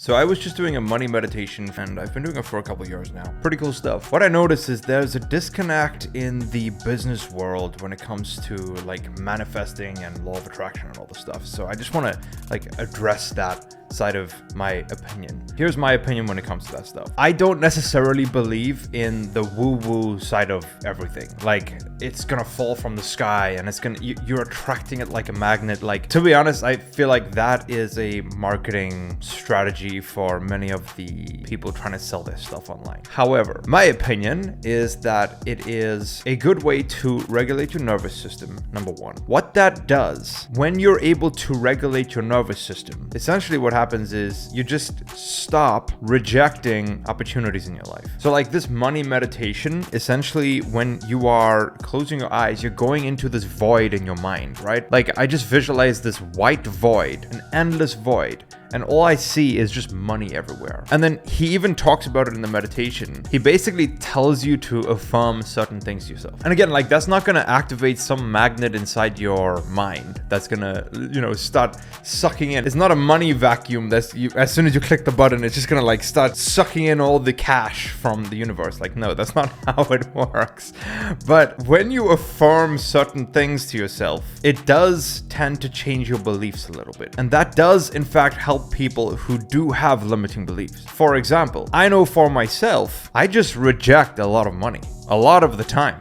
So I was just doing a money meditation and I've been doing it for a couple years now. Pretty cool stuff. What I noticed is there's a disconnect in the business world when it comes to like manifesting and law of attraction and all this stuff. So I just want to like address that side of my opinion. Here's my opinion when it comes to that stuff. I don't necessarily believe in the woo-woo side of everything. Like it's gonna fall from the sky and you're attracting it like a magnet. Like, to be honest, I feel like that is a marketing strategy for many of the people trying to sell their stuff online. However, my opinion is that it is a good way to regulate your nervous system, number one. What that does, when you're able to regulate your nervous system, essentially what happens is you just stop rejecting opportunities in your life. So like this money meditation, essentially when you are closing your eyes, you're going into this void in your mind, right? Like I just visualize this white void, an endless void. And all I see is just money everywhere. And then he even talks about it in the meditation. He basically tells you to affirm certain things to yourself. And again, like that's not gonna activate some magnet inside your mind that's gonna, start sucking in. It's not a money vacuum that's as soon as you click the button, it's just gonna like start sucking in all the cash from the universe. Like, no, that's not how it works. But when you affirm certain things to yourself, it does tend to change your beliefs a little bit. And that does in fact help people who do have limiting beliefs. For example, I know for myself, I just reject a lot of money a lot of the time.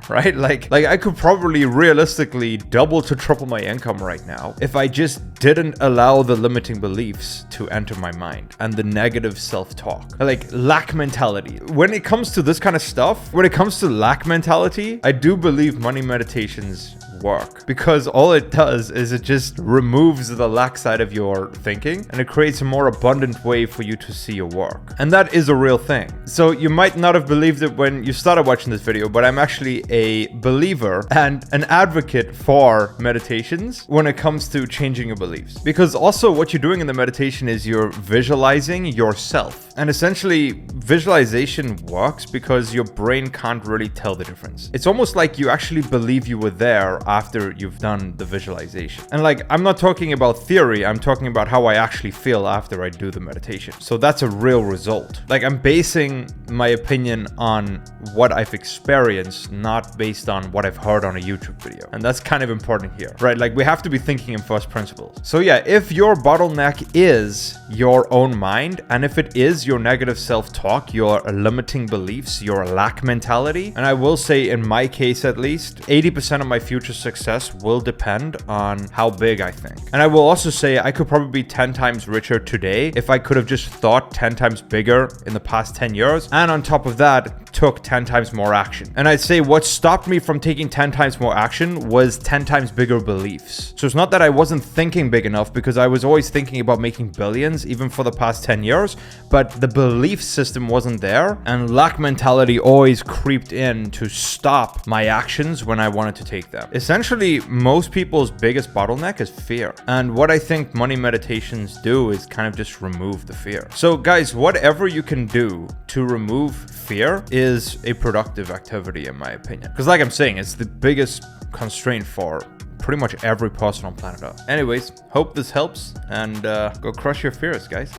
Right? Like I could probably realistically double to triple my income right now if I just didn't allow the limiting beliefs to enter my mind and the negative self-talk. Like lack mentality. When it comes to this kind of stuff, when it comes to lack mentality, I do believe money meditations work, because all it does is it just removes the lack side of your thinking and it creates a more abundant way for you to see your work. And that is a real thing. So you might not have believed it when you started watching this video, but I'm actually a believer and an advocate for meditations when it comes to changing your beliefs. Because also what you're doing in the meditation is you're visualizing yourself. And essentially visualization works because your brain can't really tell the difference. It's almost like you actually believe you were there after you've done the visualization. And like, I'm not talking about theory, I'm talking about how I actually feel after I do the meditation. So that's a real result. Like I'm basing my opinion on what I've experienced, not based on what I've heard on a YouTube video. And that's kind of important here, right? Like we have to be thinking in first principles. So yeah, if your bottleneck is your own mind, and if it is your negative self-talk, your limiting beliefs, your lack mentality, and I will say in my case at least, 80% of my future success will depend on how big I think. And I will also say I could probably be 10 times richer today if I could have just thought 10 times bigger in the past 10 years. And on top of that, took 10 times more action. And I'd say what stopped me from taking 10 times more action was 10 times bigger beliefs. So it's not that I wasn't thinking big enough, because I was always thinking about making billions even for the past 10 years, but the belief system wasn't there, and lack mentality always creeped in to stop my actions when I wanted to take them. Essentially, most people's biggest bottleneck is fear. And what I think money meditations do is kind of just remove the fear. So guys, whatever you can do to remove fear is a productive activity in my opinion. Because like I'm saying, it's the biggest constraint for pretty much every person on planet Earth. Anyways, hope this helps, and go crush your fears, guys.